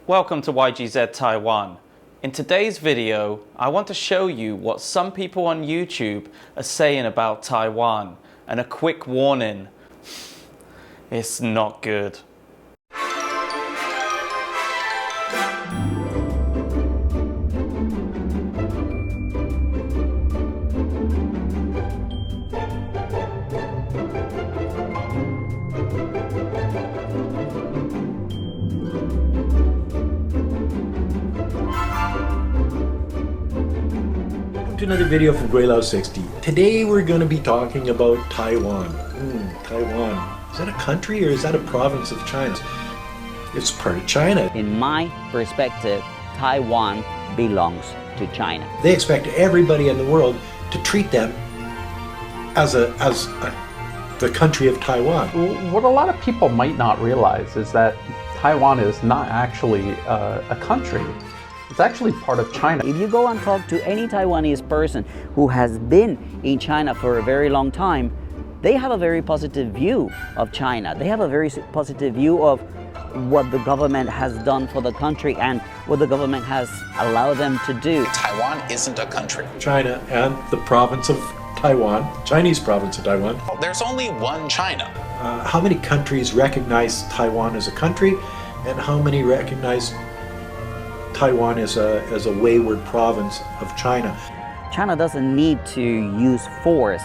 Welcome to YGZ Taiwan. In today's video, I want to show you what some people on YouTube are saying about Taiwan, and a quick warning, it's not good. To another video from Guilao60. Today we're going to be talking about Taiwan. Taiwan. Is that a country or is that a province of China? It's part of China. In my perspective, Taiwan belongs to China. They expect everybody in the world to treat them as the country of Taiwan. What a lot of people might not realize is that Taiwan is not actually a country. It's actually part of China. If you go and talk to any Taiwanese person who has been in China for a very long time, they have a very positive view of China. They have a very positive view of what the government has done for the country and what the government has allowed them to do. Taiwan isn't a country. China and the province of Taiwan, Chinese province of Taiwan. There's only one China. How many countries recognize Taiwan as a country, and how many recognize Taiwan as a wayward province of China? China doesn't need to use force.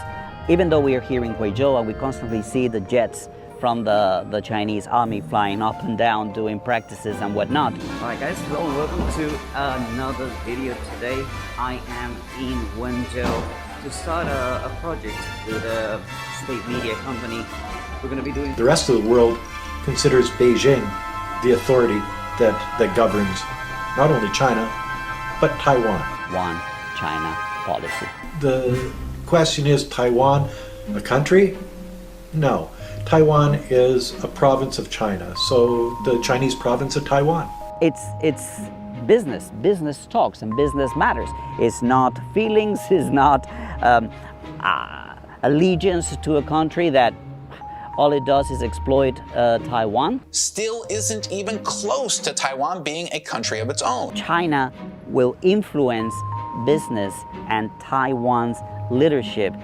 Even though we are here in Guizhou and we constantly see the jets from the Chinese army flying up and down doing practices and whatnot. Alright guys, hello and welcome to another video today. I am in Wenzhou to start a project with a state media company. We're going to be doing... The rest of the world considers Beijing the authority that governs not only China, but Taiwan. One China policy. The question is, Taiwan a country? No. Taiwan is a province of China, so the Chinese province of Taiwan. It's business talks and business matters. It's not feelings, it's not allegiance to a country that all it does is exploit Taiwan. Still isn't even close to Taiwan being a country of its own. China will influence business and Taiwan's leadership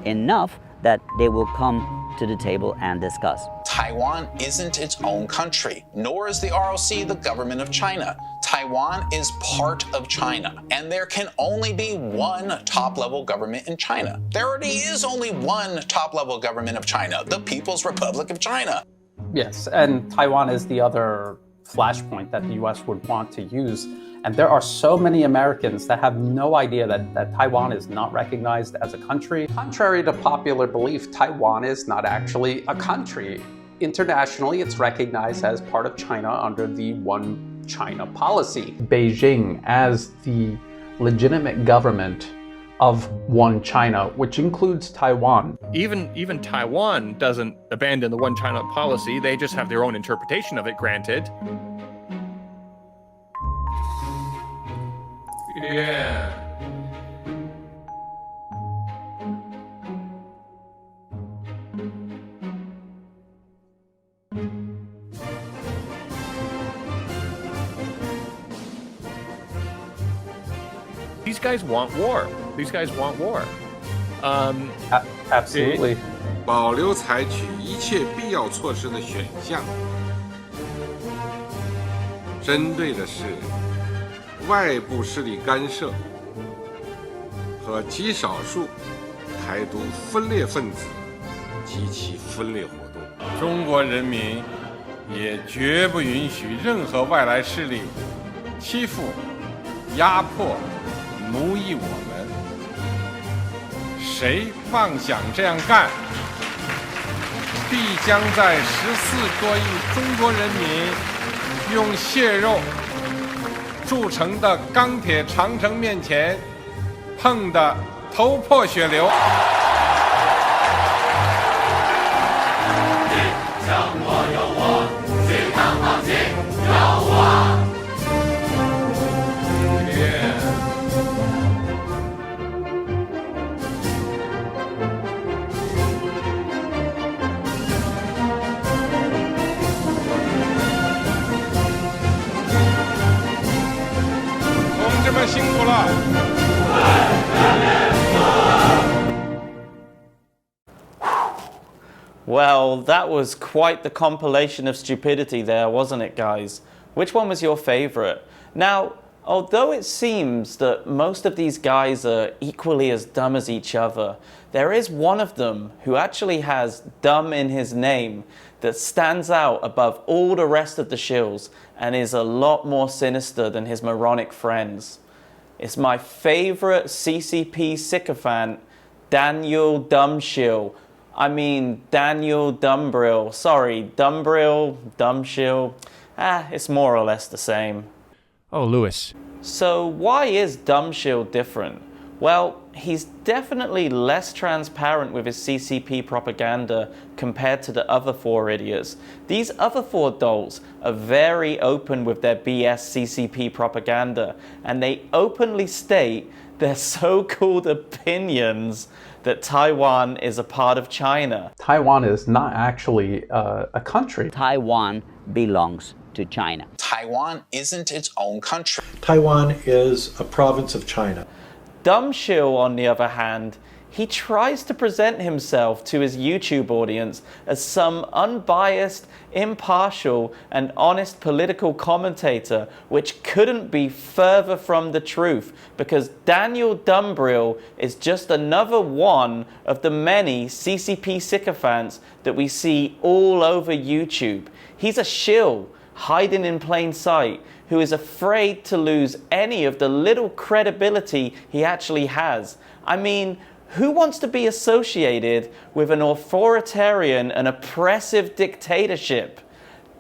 enough that they will come to the table and discuss. Taiwan isn't its own country, nor is the ROC the government of China. Taiwan is part of China, and there can only be one top-level government in China. There already is only one top-level government of China, the People's Republic of China. Yes, and Taiwan is the other flashpoint that the US would want to use. And there are so many Americans that have no idea that Taiwan is not recognized as a country. Contrary to popular belief, Taiwan is not actually a country. Internationally, it's recognized as part of China under the One China policy. Beijing as the legitimate government of One China, which includes Taiwan. Even Taiwan doesn't abandon the One China policy. They just have their own interpretation of it, granted. Yeah. These guys want war. These guys want war. Absolutely. 保留采取一切必要措施的选项，针对的是外部势力干涉和极少数台独分裂分子及其分裂活动。中国人民也绝不允许任何外来势力欺负、压迫、奴役我们。谁妄想这样干，必将在14多亿中国人民用血肉铸成的钢铁长城面前碰得头破血流。想我有我，心常放心有我。辛苦了。Well, that was quite the compilation of stupidity there, wasn't it, guys? Which one was your favorite? Now, although it seems that most of these guys are equally as dumb as each other, there is one of them who actually has dumb in his name that stands out above all the rest of the shills and is a lot more sinister than his moronic friends. It's my favorite CCP sycophant, Daniel Dumbshill. I mean, Daniel Dumbrill. Sorry, Dumbrill, Dumbshill. It's more or less the same. Oh, Lewis. So why is Dumbshill different? Well, he's definitely less transparent with his CCP propaganda compared to the other four idiots. These other four dolts are very open with their BS CCP propaganda, and they openly state their so-called opinions that Taiwan is a part of China. Taiwan is not actually a country. Taiwan belongs to China. Taiwan isn't its own country. Taiwan is a province of China. Dumbshill, on the other hand, he tries to present himself to his YouTube audience as some unbiased, impartial, and honest political commentator, which couldn't be further from the truth, because Daniel Dumbrill is just another one of the many CCP sycophants that we see all over YouTube. He's a shill, hiding in plain sight, who is afraid to lose any of the little credibility he actually has. I mean, who wants to be associated with an authoritarian and oppressive dictatorship?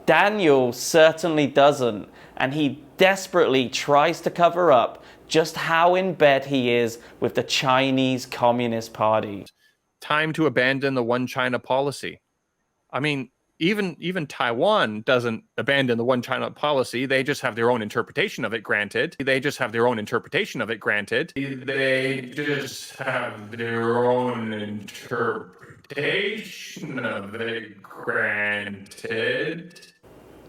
Daniel certainly doesn't, and he desperately tries to cover up just how in bed he is with the Chinese Communist Party. Time to abandon the one China policy. I mean, even Taiwan doesn't abandon the one China policy. They just have their own interpretation of it, granted. They just have their own interpretation of it, granted. They just have their own interpretation of it, granted.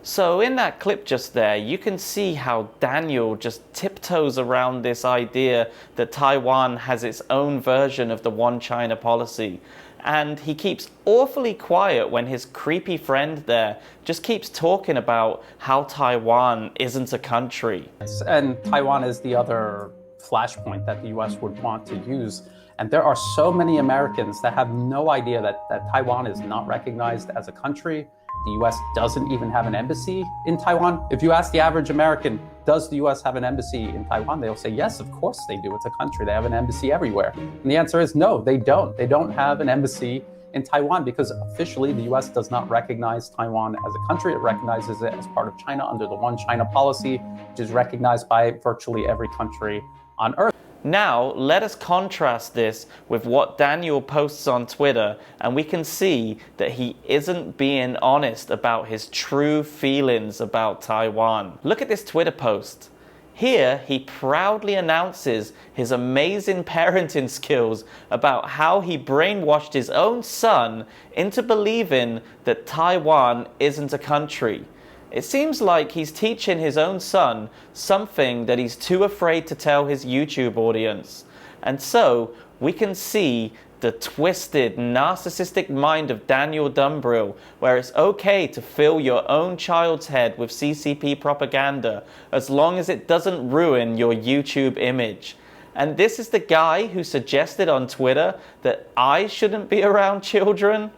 So in that clip just there, you can see how Daniel just tiptoes around this idea that Taiwan has its own version of the one China policy. And he keeps awfully quiet when his creepy friend there just keeps talking about how Taiwan isn't a country. And Taiwan is the other flashpoint that the US would want to use. And there are so many Americans that have no idea that Taiwan is not recognized as a country. The US doesn't even have an embassy in Taiwan. If you ask the average American, does the US have an embassy in Taiwan? They'll say, yes, of course they do. It's a country. They have an embassy everywhere. And the answer is no, they don't. They don't have an embassy in Taiwan because officially the US does not recognize Taiwan as a country. It recognizes it as part of China under the One China policy, which is recognized by virtually every country on Earth. Now, let us contrast this with what Daniel posts on Twitter, and we can see that he isn't being honest about his true feelings about Taiwan. Look at this Twitter post. Here, he proudly announces his amazing parenting skills about how he brainwashed his own son into believing that Taiwan isn't a country. It seems like he's teaching his own son something that he's too afraid to tell his YouTube audience. And so we can see the twisted, narcissistic mind of Daniel Dumbrill, where it's okay to fill your own child's head with CCP propaganda as long as it doesn't ruin your YouTube image. And this is the guy who suggested on Twitter that I shouldn't be around children?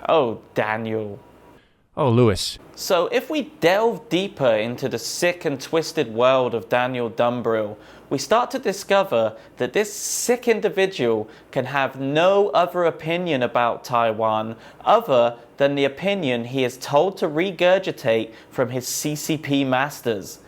Oh, Daniel. Oh, Lewis. So if we delve deeper into the sick and twisted world of Daniel Dumbrill, we start to discover that this sick individual can have no other opinion about Taiwan other than the opinion he is told to regurgitate from his CCP masters.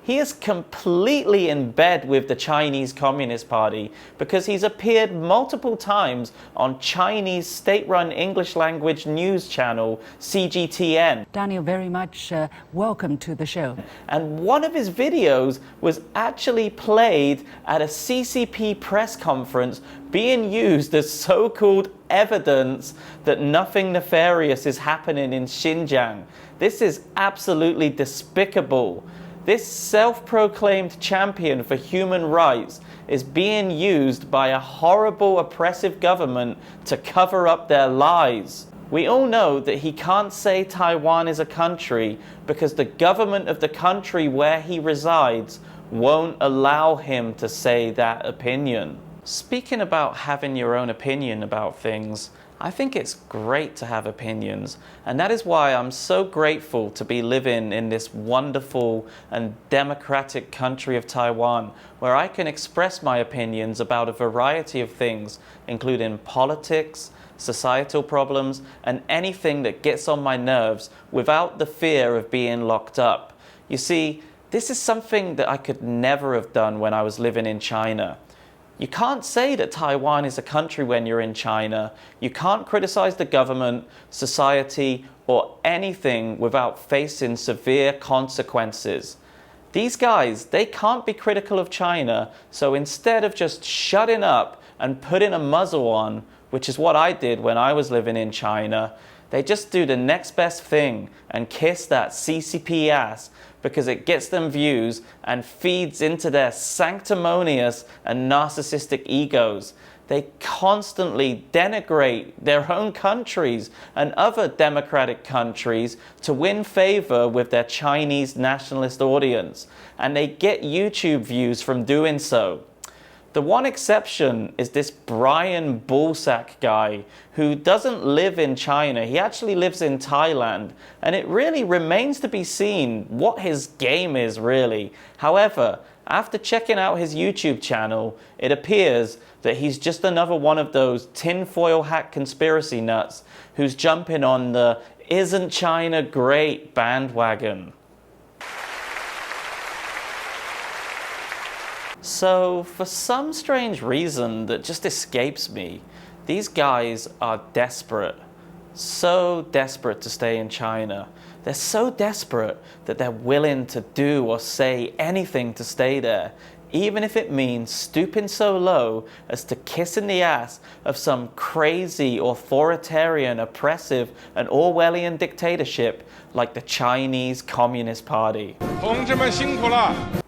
He is completely in bed with the Chinese Communist Party because he's appeared multiple times on Chinese state-run English language news channel CGTN. Daniel, very much welcome to the show. And one of his videos was actually played at a CCP press conference being used as so-called evidence that nothing nefarious is happening in Xinjiang. This is absolutely despicable. This self-proclaimed champion for human rights is being used by a horrible, oppressive government to cover up their lies. We all know that he can't say Taiwan is a country because the government of the country where he resides won't allow him to say that opinion. Speaking about having your own opinion about things, I think it's great to have opinions, and that is why I'm so grateful to be living in this wonderful and democratic country of Taiwan, where I can express my opinions about a variety of things, including politics, societal problems, and anything that gets on my nerves without the fear of being locked up. You see, this is something that I could never have done when I was living in China. You can't say that Taiwan is a country when you're in China. You can't criticize the government, society, or anything without facing severe consequences. These guys, they can't be critical of China, so instead of just shutting up and putting a muzzle on, which is what I did when I was living in China, they just do the next best thing and kiss that CCP ass because it gets them views and feeds into their sanctimonious and narcissistic egos. They constantly denigrate their own countries and other democratic countries to win favor with their Chinese nationalist audience, and they get YouTube views from doing so. The one exception is this Brian Bullsack guy who doesn't live in China. He actually lives in Thailand, and it really remains to be seen what his game is really. However, after checking out his YouTube channel, it appears that he's just another one of those tinfoil hat conspiracy nuts who's jumping on the "Isn't China great" bandwagon. So, for some strange reason that just escapes me, these guys are desperate. So desperate to stay in China. They're so desperate that they're willing to do or say anything to stay there, even if it means stooping so low as to kiss in the ass of some crazy, authoritarian, oppressive, and Orwellian dictatorship like the Chinese Communist Party.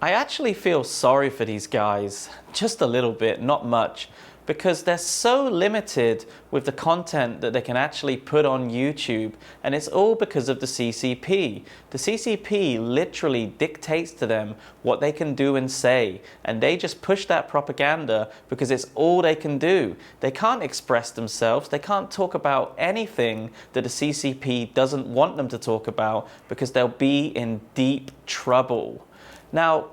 I actually feel sorry for these guys, just a little bit, not much, because they're so limited with the content that they can actually put on YouTube, and it's all because of the CCP. The CCP literally dictates to them what they can do and say, and they just push that propaganda because it's all they can do. They can't express themselves, they can't talk about anything that the CCP doesn't want them to talk about because they'll be in deep trouble. Now,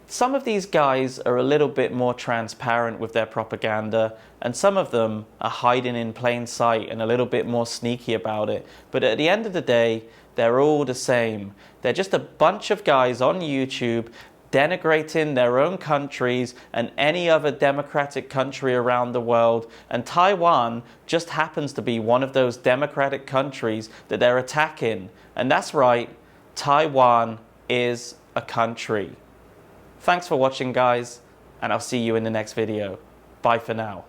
some of these guys are a little bit more transparent with their propaganda, and some of them are hiding in plain sight and a little bit more sneaky about it. But at the end of the day, they're all the same. They're just a bunch of guys on YouTube denigrating their own countries and any other democratic country around the world, and Taiwan just happens to be one of those democratic countries that they're attacking. And that's right, Taiwan is a country. Thanks for watching, guys, and I'll see you in the next video. Bye for now.